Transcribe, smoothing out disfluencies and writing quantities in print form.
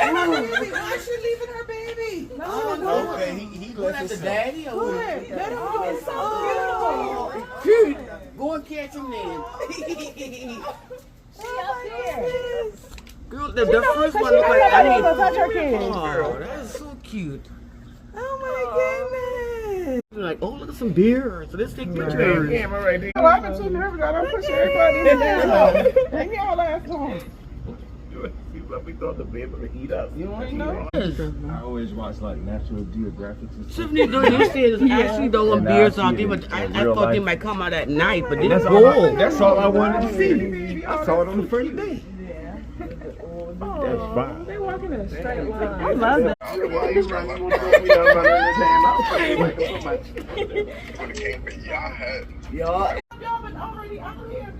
Why is she leaving her baby? No. Okay, he left his daddy or what? Let him go. It's so Cute. Go and catch him then. Girl, the first one looked like I need. Touch her kid. Oh, that's so cute. Oh my goodness. Like, oh, look at some beer. So let's take pictures. Camera right there. Oh, I've been too nervous. I don't push everybody in there. Hang y'all last long. We thought to be able to eat up. You know? Yes. I always watch like National Geographic and stuff. Tiffany, though, you said it's actually those And beers I out see there, it but I in thought real they life. might come out at night, but That's this all, gold. that's all I wanted to see. I saw it on the first day. That's fine. They walking in a straight line. I love that. Why you running? You want to throw me down under his hand? I'll tell you like so much. When it came for y'all had Y'all. Y'all been already out here.